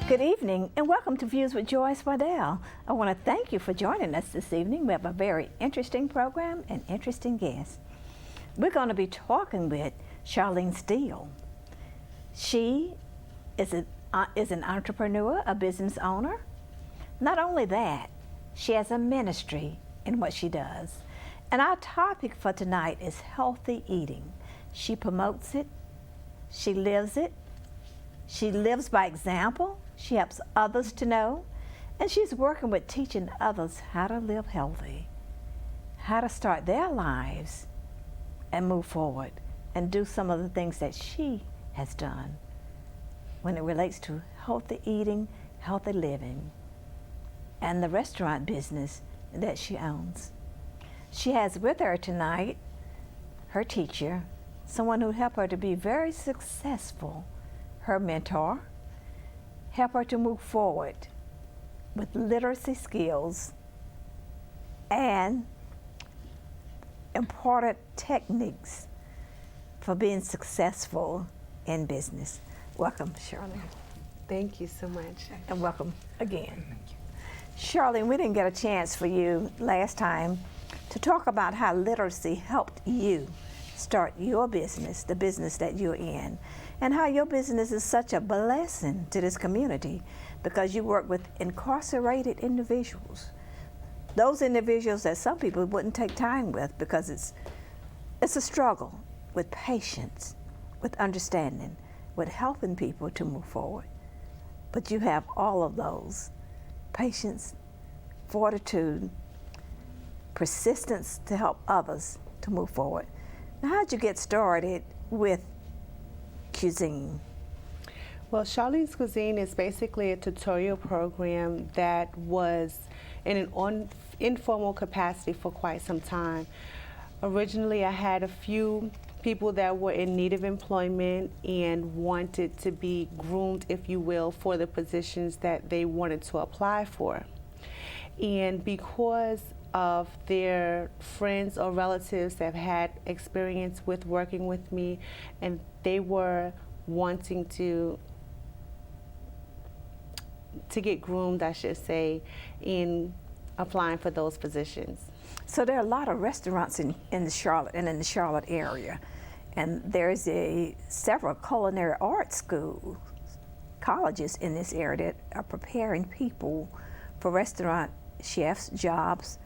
Good evening and welcome to Views with Joyce Waddell. I want to thank you for joining us this evening. We have a very interesting program and interesting guests. We're going to be talking with Charlene Steele. She is an entrepreneur, a business owner. Not only that, she has a ministry in what she does. And our topic for tonight is healthy eating. She promotes it, she lives it, she lives by example. She helps others to know, and she's working with teaching others how to live healthy, how to start their lives and move forward and do some of the things that she has done when it relates to healthy eating, healthy living, and the restaurant business that she owns. She has with her tonight her teacher, someone who helped her to be very successful, her mentor, help her to move forward with literacy skills and important techniques for being successful in business. Welcome, Charlene. Thank you so much. And welcome again. Charlene, we didn't get a chance for you last time to talk about how literacy helped you start your business, the business that you're in, and how your business is such a blessing to this community because you work with incarcerated individuals. Those individuals that some people wouldn't take time with because it's a struggle with patience, with understanding, with helping people to move forward. But you have all of those: patience, fortitude, persistence to help others to move forward. Now, how'd you get started with cuisine? Well, Charlene's Cuisine is basically a tutorial program that was in an informal capacity for quite some time. Originally, I had a few people that were in need of employment and wanted to be groomed, if you will, for the positions that they wanted to apply for. And because of their friends or relatives that have had experience with working with me, and they were wanting to get groomed, I should say, in applying for those positions. So there are a lot of restaurants in the Charlotte area, and there's several culinary arts schools, colleges in this area that are preparing people for restaurant chefs jobs,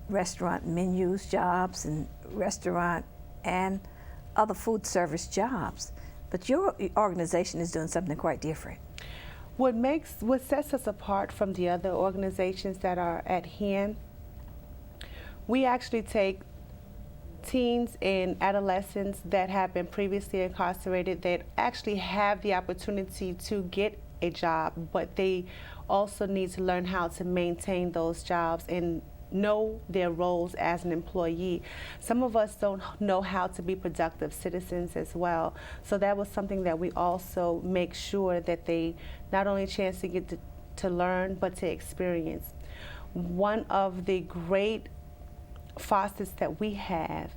restaurant menus jobs, and restaurant and other food service jobs. But your organization is doing something quite different. What sets us apart from the other organizations that are at hand, we actually take teens and adolescents that have been previously incarcerated that actually have the opportunity to get a job, but they also need to learn how to maintain those jobs and know their roles as an employee. Some of us don't know how to be productive citizens as well. So that was something that we also make sure that they not only chance to get to learn, but to experience. One of the great faucets that we have,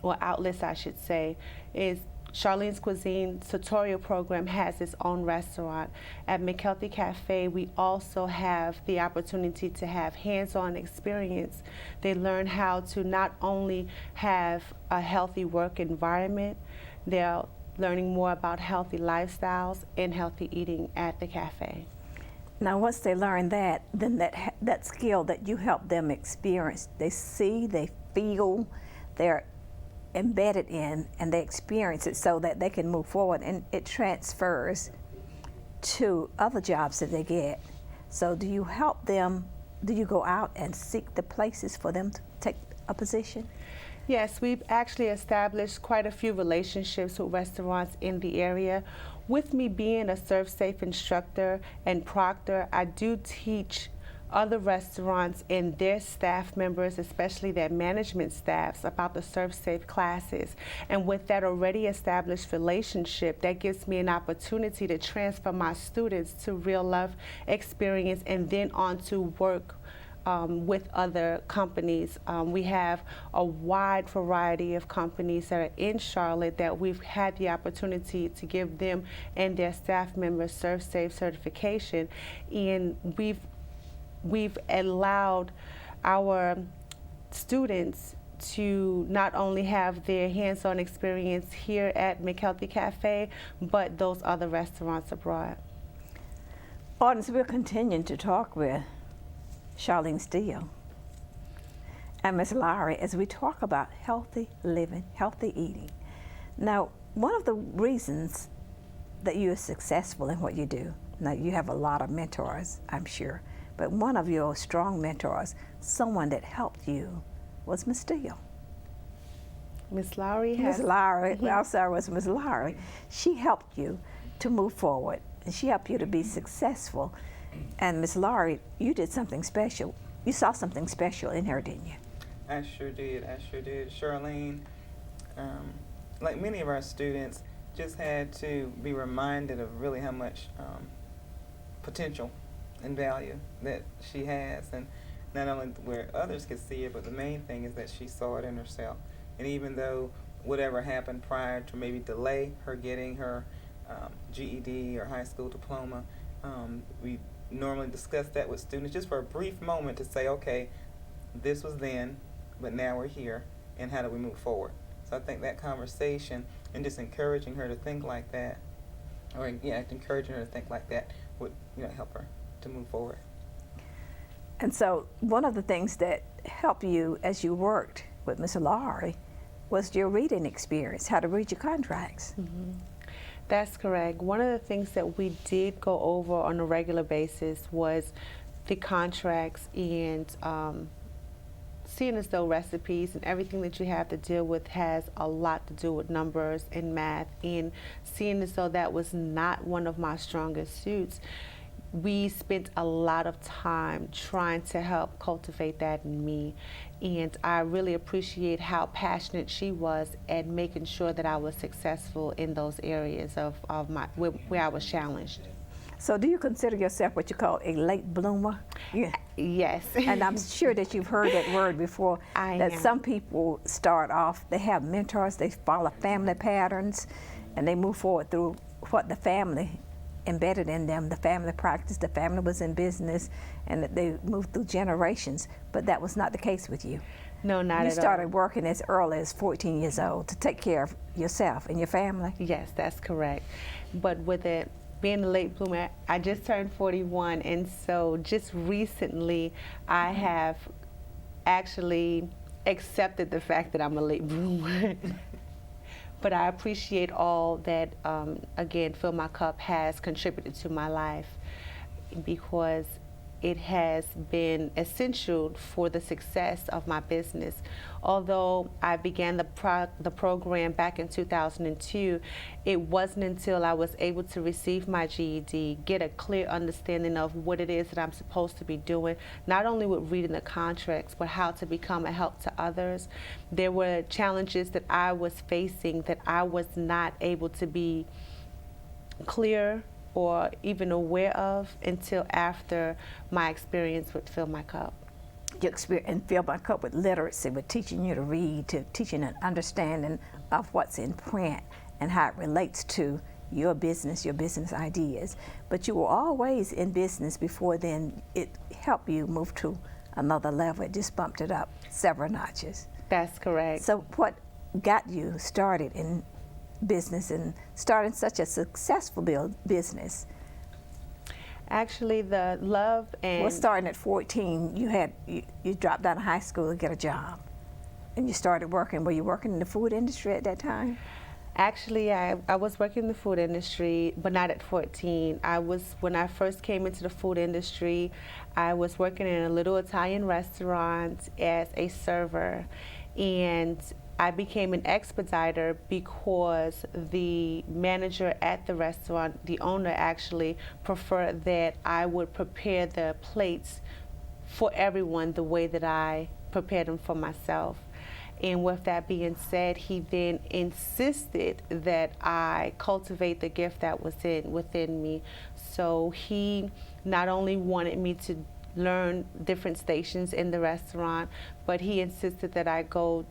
or outlets I should say, is Charlene's Cuisine tutorial program has its own restaurant. At McHealthy Cafe, we also have the opportunity to have hands-on experience. They learn how to not only have a healthy work environment, they're learning more about healthy lifestyles and healthy eating at the cafe. Now, once they learn that, then that skill that you help them experience, they see, they feel, they're embedded in, and they experience it so that they can move forward, and it transfers to other jobs that they get. So do you help them, do you go out and seek the places for them to take a position? Yes, we've actually established quite a few relationships with restaurants in the area. With me being a ServSafe instructor and proctor, I do teach other restaurants and their staff members, especially their management staffs, about the ServSafe classes. And with that already established relationship, that gives me an opportunity to transfer my students to real life experience and then on to work with other companies. We have a wide variety of companies that are in Charlotte that we've had the opportunity to give them and their staff members ServSafe certification, and we've allowed our students to not only have their hands-on experience here at McHealthy Cafe, but those other restaurants abroad. Audience, we're continuing to talk with Charlene Steele and Ms. Lowry as we talk about healthy living, healthy eating. Now, one of the reasons that you are successful in what you do, now you have a lot of mentors, I'm sure, but one of your strong mentors, someone that helped you, was Ms. Steele. Ms. Lowry has... Ms. Lowry, I'm sorry, was Ms. Lowry. She helped you to move forward, and she helped you to be successful. And Ms. Lowry, you did something special. You saw something special in her, didn't you? I sure did. Charlene, like many of our students, just had to be reminded of really how much potential and value that she has. And not only where others could see it, but the main thing is that she saw it in herself. And even though whatever happened prior to maybe delay her getting her GED or high school diploma, we normally discuss that with students just for a brief moment to say, okay, this was then, but now we're here, and how do we move forward? So I think that conversation and just encouraging her to think like that, or encouraging her to think like that would help her to move forward. And so one of the things that helped you as you worked with Ms. Lowry was your reading experience, how to read your contracts. Mm-hmm. That's correct. One of the things that we did go over on a regular basis was the contracts and seeing as though recipes and everything that you have to deal with has a lot to do with numbers and math, and seeing as though that was not one of my strongest suits, we spent a lot of time trying to help cultivate that in me. And I really appreciate how passionate she was at making sure that I was successful in those areas of my where I was challenged. So do you consider yourself what you call a late bloomer? Yeah. Yes. And I'm sure that you've heard that word before, that some people start off, they have mentors, they follow family patterns, and they move forward through what the family embedded in them, the family practice, the family was in business, and that they moved through generations. But that was not the case with you. No, not at all. You started working as early as 14 years old to take care of yourself and your family. Yes, that's correct. But with it being a late bloomer, I just turned 41, and so just recently I have actually accepted the fact that I'm a late bloomer. But I appreciate all that, again, Fill My Cup has contributed to my life, because it has been essential for the success of my business. Although I began the program back in 2002, it wasn't until I was able to receive my GED, get a clear understanding of what it is that I'm supposed to be doing, not only with reading the contracts, but how to become a help to others. There were challenges that I was facing that I was not able to be clear or even aware of until after my experience with Fill My Cup. Your experience and Fill My Cup with literacy, with teaching you to read, to teaching an understanding of what's in print and how it relates to your business ideas. But you were always in business before then. It helped you move to another level. It just bumped it up several notches. That's correct. So what got you started in business and starting such a successful business? Actually, the love and... Well, starting at 14, you dropped out of high school to get a job, and you started working. Were you working in the food industry at that time? Actually, I was working in the food industry, but not at 14. When I first came into the food industry, I was working in a little Italian restaurant as a server, and I became an expediter because the manager at the restaurant, the owner actually, preferred that I would prepare the plates for everyone the way that I prepared them for myself. And with that being said, he then insisted that I cultivate the gift that was within me. So he not only wanted me to learn different stations in the restaurant, but he insisted that I go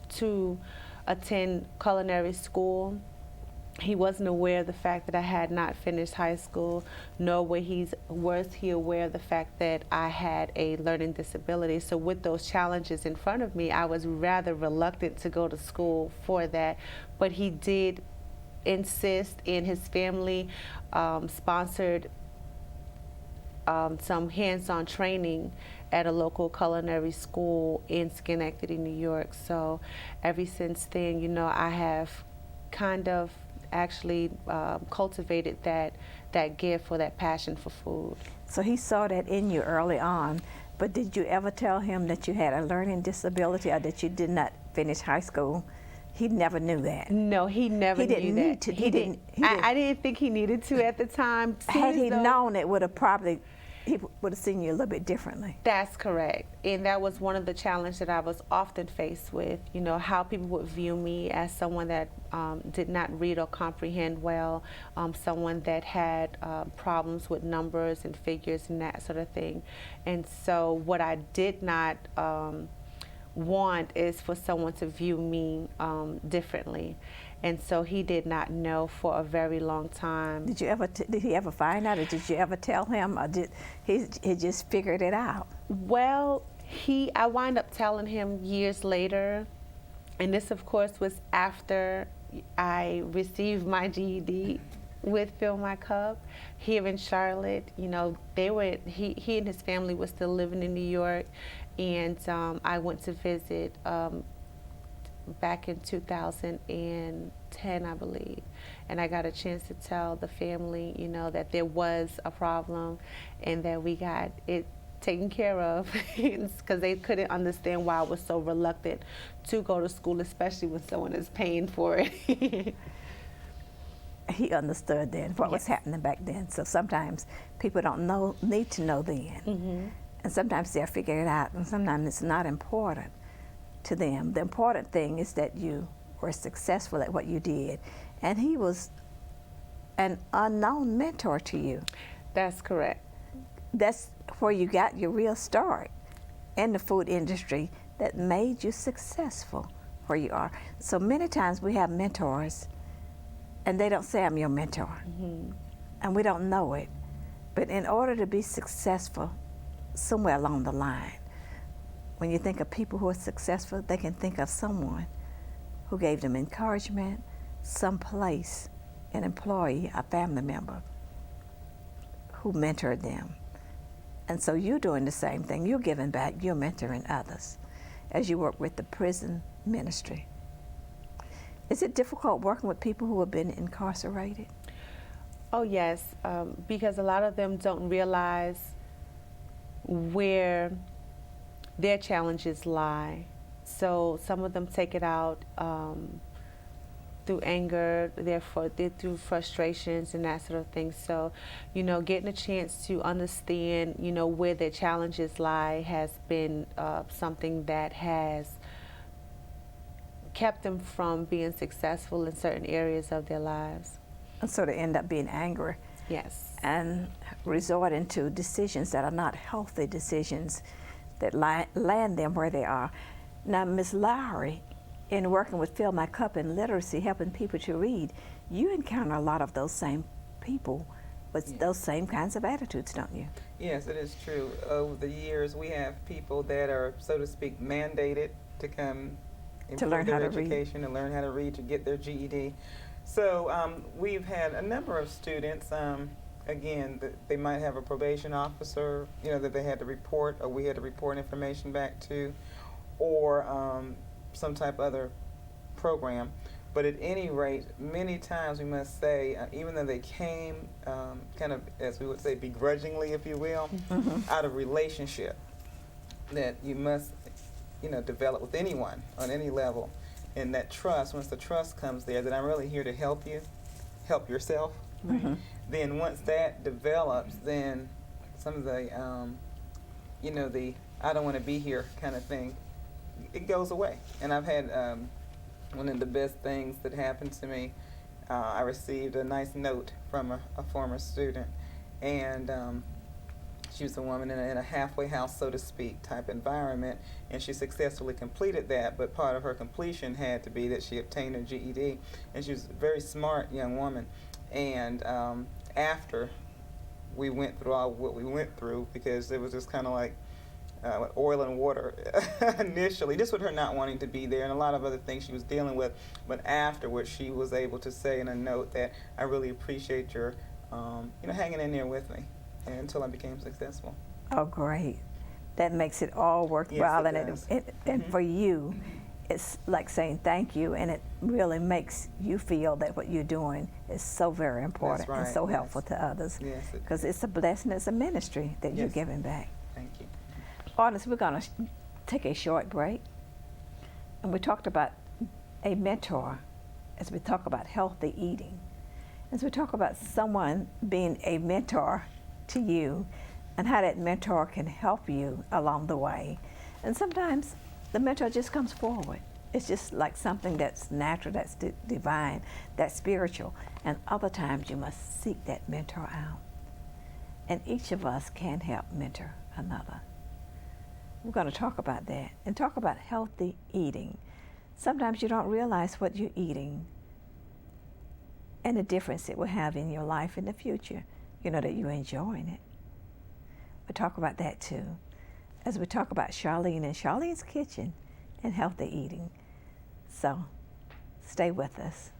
to attend culinary school. He wasn't aware of the fact that I had not finished high school, nor was he aware of the fact that I had a learning disability. So with those challenges in front of me, I was rather reluctant to go to school for that. But he did insist, and his family sponsored some hands-on training at a local culinary school in Schenectady, New York. So ever since then, you know, I have kind of actually cultivated that gift or that passion for food. So he saw that in you early on, but did you ever tell him that you had a learning disability or that you did not finish high school? He never knew that. No, he never He knew didn't that. need to. He didn't. I didn't think he needed to at the time. Had he known, it would have probably, he would have seen you a little bit differently. That's correct. And that was one of the challenges that I was often faced with, you know, how people would view me as someone that did not read or comprehend well, someone that had problems with numbers and figures and that sort of thing. And so what I did not want is for someone to view me differently. And so he did not know for a very long time. Did you ever? Did he ever find out, or did you ever tell him, or did he just figured it out? Well, I wound up telling him years later, and this, of course, was after I received my GED with Fill My Cup here in Charlotte. You know, he and his family were still living in New York, and I went to visit back in 2010, I believe, and I got a chance to tell the family, you know, that there was a problem and that we got it taken care of, because they couldn't understand why I was so reluctant to go to school, especially when someone is paying for it. He understood then what was happening back then. So sometimes people don't need to know then, and sometimes they'll figure it out, and sometimes it's not important to them. The important thing is that you were successful at what you did, and he was an unknown mentor to you. That's correct. That's where you got your real start in the food industry that made you successful where you are. So many times we have mentors, and they don't say, I'm your mentor, and we don't know it. But in order to be successful somewhere along the line, when you think of people who are successful, they can think of someone who gave them encouragement, some place, an employee, a family member who mentored them. And so you're doing the same thing. You're giving back, you're mentoring others as you work with the prison ministry. Is it difficult working with people who have been incarcerated? Oh yes, because a lot of them don't realize where their challenges lie. So some of them take it out through anger, through frustrations and that sort of thing. So, you know, getting a chance to understand, you know, where their challenges lie has been something that has kept them from being successful in certain areas of their lives. And so they end up being angry. Yes. And resorting to decisions that are not healthy decisions that land them where they are. Now, Ms. Lowry, in working with Fill My Cup and literacy, helping people to read, you encounter a lot of those same people with those same kinds of attitudes, don't you? Yes, it is true. Over the years, we have people that are, so to speak, mandated to come improve learn their how to read. education and learn how to read to get their GED. So we've had a number of students, again, they might have a probation officer, you know, that they had to report, or we had to report information back to, or some type of other program. But at any rate, many times we must say, even though they came kind of, as we would say, begrudgingly, if you will, out of relationship, that you must, you know, develop with anyone on any level. And that trust, once the trust comes there, that I'm really here to help you, help yourself. Then once that develops, then some of the, you know, the I don't want to be here kind of thing, it goes away. And I've had one of the best things that happened to me, I received a nice note from a former student, and She was a woman in a halfway house, so to speak, type environment, and she successfully completed that. But part of her completion had to be that she obtained her GED, and she was a very smart young woman. And after we went through all what we went through, because it was just kind of like oil and water initially, just with her not wanting to be there and a lot of other things she was dealing with. But afterwards, she was able to say in a note that I really appreciate your, hanging in there with me until I became successful. Oh, great. That makes it all worthwhile. Yes, And for you, it's like saying thank you, and it really makes you feel that what you're doing is so very important That's right, and so yes. helpful to others. Yes, Because it's a blessing, it's a ministry that you're Yes. giving back. Thank you. Artists, we're going to take a short break. And we talked about a mentor as we talk about healthy eating. As we talk about someone being a mentor to you and how that mentor can help you along the way. And sometimes the mentor just comes forward. It's just like something that's natural, that's divine, that's spiritual. And other times you must seek that mentor out. And each of us can help mentor another. We're going to talk about that and talk about healthy eating. Sometimes you don't realize what you're eating and the difference it will have in your life in the future. You know that you're enjoying it. We'll talk about that too, as we talk about Charlene and Charlene's kitchen and healthy eating. So stay with us.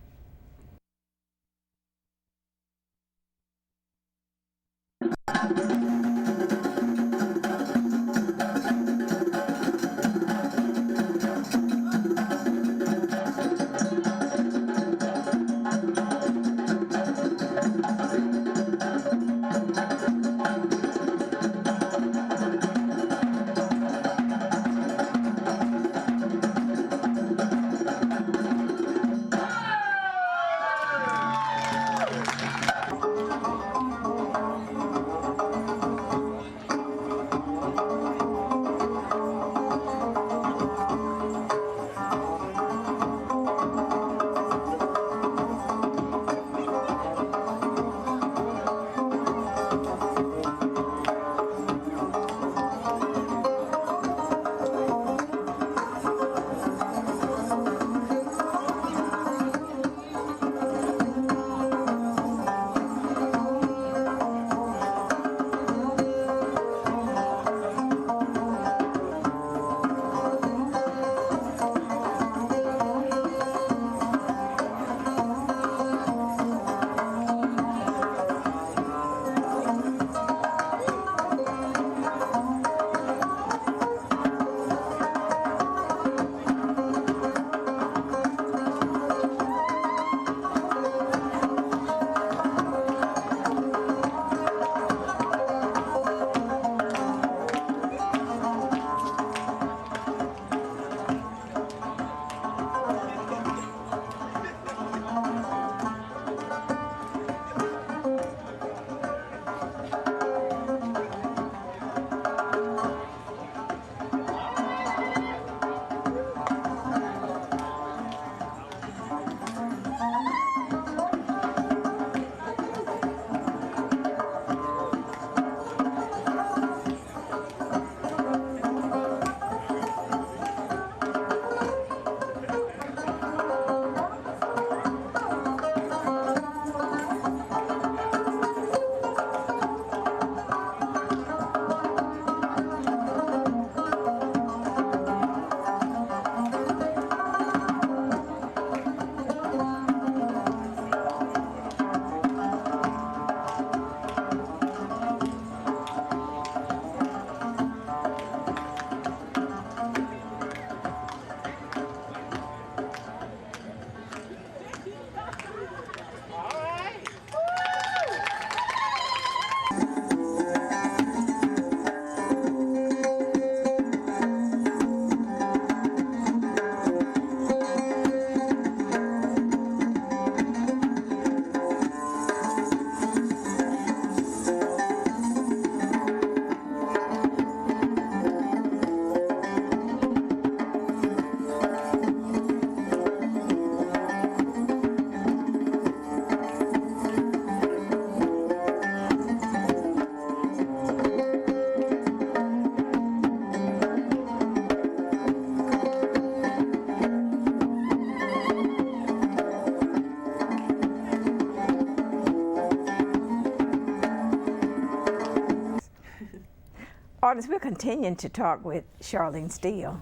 Audience, we're continuing to talk with Charlene Steele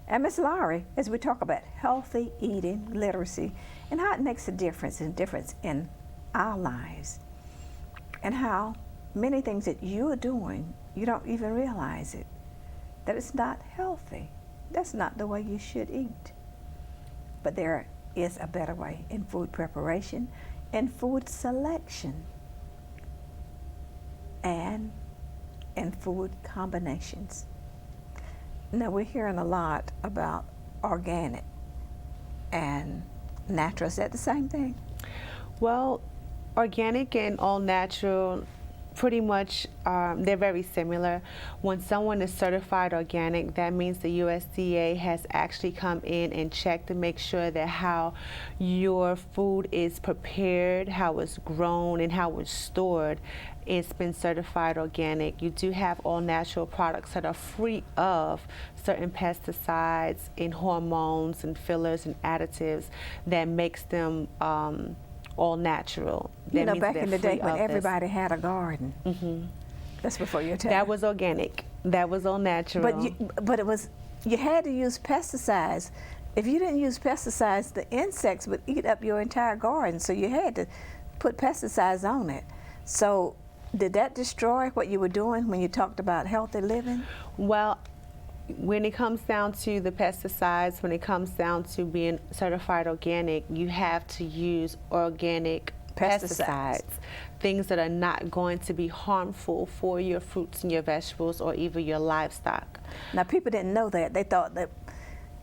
and Miss Lowry as we talk about healthy eating literacy and how it makes a difference in our lives, and how many things that you're doing, you don't even realize it, that it's not healthy. That's not the way you should eat. But there is a better way in food preparation and food selection and in food combinations. Now, we're hearing a lot about organic and natural. Is that the same thing? Well, organic and all natural, pretty much, they're very similar. When someone is certified organic, that means the USDA has actually come in and checked to make sure that how your food is prepared, how it's grown, and how it's stored, it's been certified organic. You do have all natural products that are free of certain pesticides and hormones and fillers and additives that makes them all natural. You know, back in the day when everybody had a garden. Mm-hmm. That's before your time. That was organic. That was all natural. But it was, you had to use pesticides. If you didn't use pesticides, the insects would eat up your entire garden. So you had to put pesticides on it. So did that destroy what you were doing when you talked about healthy living? Well, when it comes down to the pesticides, when it comes down to being certified organic, you have to use organic pesticides, things that are not going to be harmful for your fruits and your vegetables or even your livestock. Now, people didn't know that. They thought that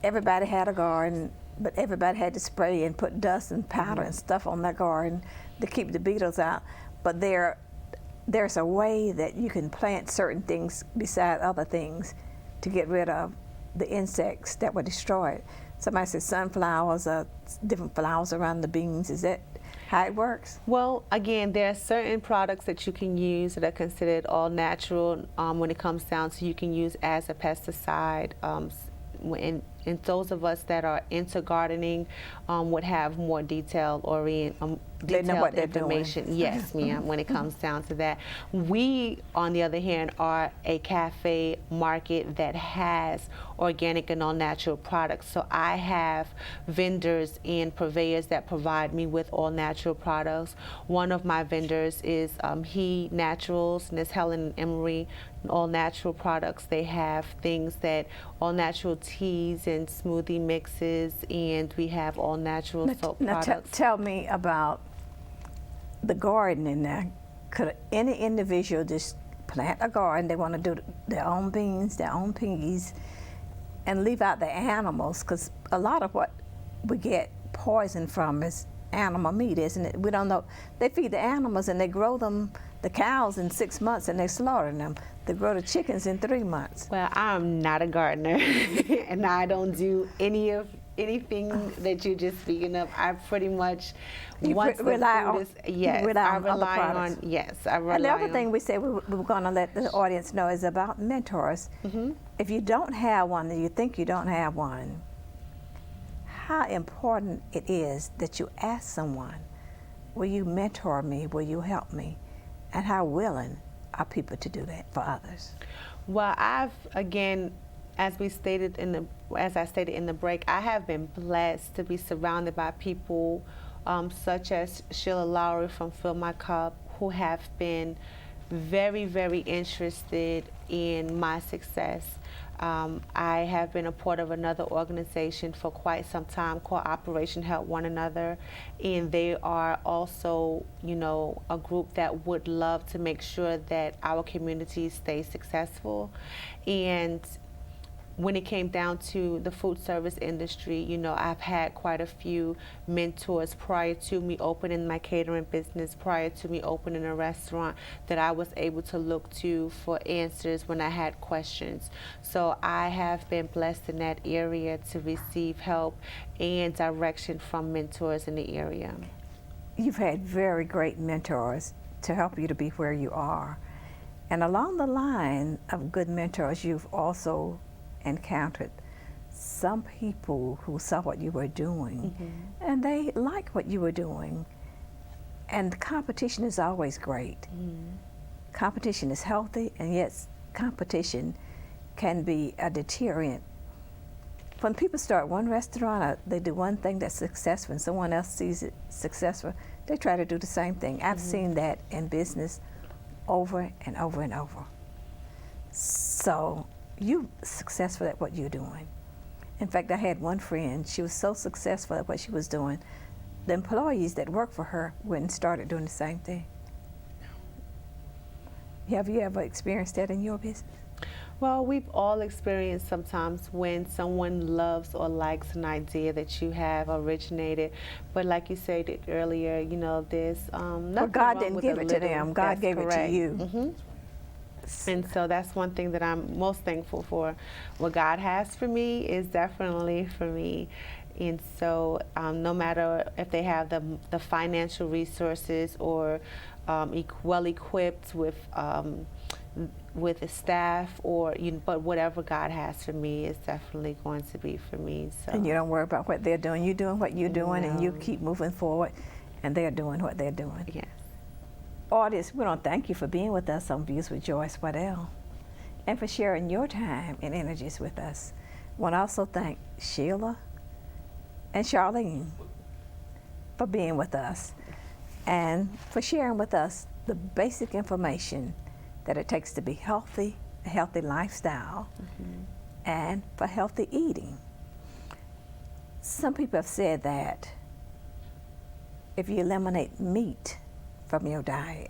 everybody had a garden, but everybody had to spray and put dust and powder and stuff on their garden to keep the beetles out. But there's a way that you can plant certain things beside other things to get rid of the insects that would destroy it. Somebody said sunflowers, different flowers around the beans. Is that how it works? Well, again, there are certain products that you can use that are considered all natural when it comes down to you can use as a pesticide. And those of us that are into gardening would have more detailed information. Yes, ma'am, when it comes down to that. We, on the other hand, are a cafe market that has organic and all-natural products. So I have vendors and purveyors that provide me with all-natural products. One of my vendors is He Naturals, Ms. Helen and Emery, all-natural products. They have things that all-natural teas and smoothie mixes, and we have all-natural soap products. Now tell me about the gardening now. Could any individual just plant a garden? They want to do their own beans, their own peas, and leave out the animals, because a lot of what we get poison from is animal meat, isn't it? We don't know. They feed the animals and they grow them, the cows, in 6 months, and they slaughter them. They grow the chickens in 3 months. Well, I'm not a gardener, and I don't do anything that you're just speaking of. I pretty much rely on other products. I rely And the other on, thing we said we were going to let the audience know is about mentors. Mm-hmm. If you don't have one, and you think you don't have one, how important it is that you ask someone, will you mentor me, will you help me? And how willing are people to do that for others? Well, again, as I stated in the break, I have been blessed to be surrounded by people such as Sheila Lowry from Fill My Cup, who have been very, very interested in my success. I have been a part of another organization for quite some time called Operation Help One Another, and they are also, a group that would love to make sure that our community stays successful. And when it came down to the food service industry, I've had quite a few mentors prior to me opening my catering business, prior to me opening a restaurant, that I was able to look to for answers when I had questions. So I have been blessed in that area to receive help and direction from mentors in the area. You've had very great mentors to help you to be where you are. And along the line of good mentors, you've also encountered some people who saw what you were doing, and they liked what you were doing. And competition is always great. Competition is healthy, and yes, competition can be a deterrent. When people start one restaurant, or they do one thing that's successful and someone else sees it successful, they try to do the same thing. I've seen that in business over and over and over. So you're successful at what you're doing. In fact, I had one friend, she was so successful at what she was doing, the employees that worked for her went and started doing the same thing. Have you ever experienced that in your business? Well, we've all experienced sometimes when someone loves or likes an idea that you have originated, but like you said earlier, you know, there's nothing Well, God wrong didn't with give a it to little. them. God That's gave correct. it to you. Mhm. And so that's one thing that I'm most thankful for. What God has for me is definitely for me. And so no matter if they have the financial resources or well-equipped with the staff, or but whatever God has for me is definitely going to be for me. So. And you don't worry about what they're doing. You're doing what you're doing, and you No. keep moving forward, and they're doing what they're doing. Yes. Audience, we want to thank you for being with us on Views with Joyce Waddell and for sharing your time and energies with us. I want to also thank Sheila and Charlene for being with us and for sharing with us the basic information that it takes to be healthy, a healthy lifestyle, and for healthy eating. Some people have said that if you eliminate meat from your diet,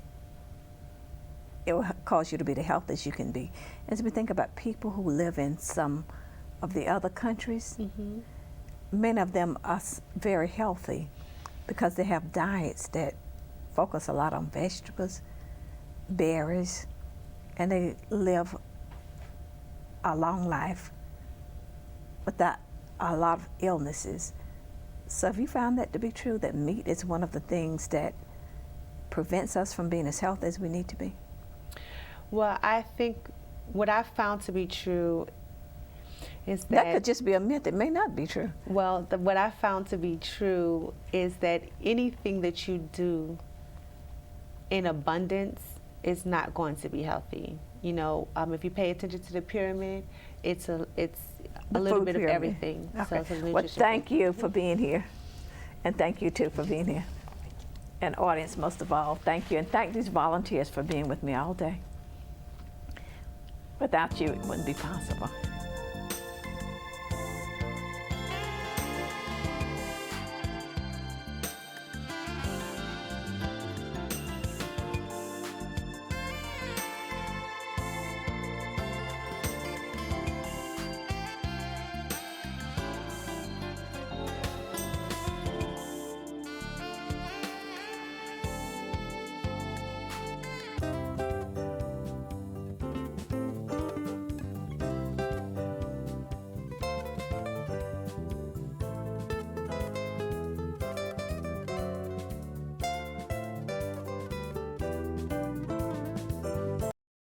it will cause you to be the healthiest you can be. As we think about people who live in some of the other countries, many of them are very healthy because they have diets that focus a lot on vegetables, berries, and they live a long life without a lot of illnesses. So have you found that to be true, that meat is one of the things that prevents us from being as healthy as we need to be? Well, I think what I've found to be true is That could just be a myth. It may not be true. well, what I found to be true is that anything that you do in abundance is not going to be healthy. You know, if you pay attention to the pyramid, it's a little bit of everything. Okay. So it's a Well, nutrition thank you for being here, and thank you too for being here. And audience, most of all, thank you, and thank these volunteers for being with me all day. Without you, it wouldn't be possible.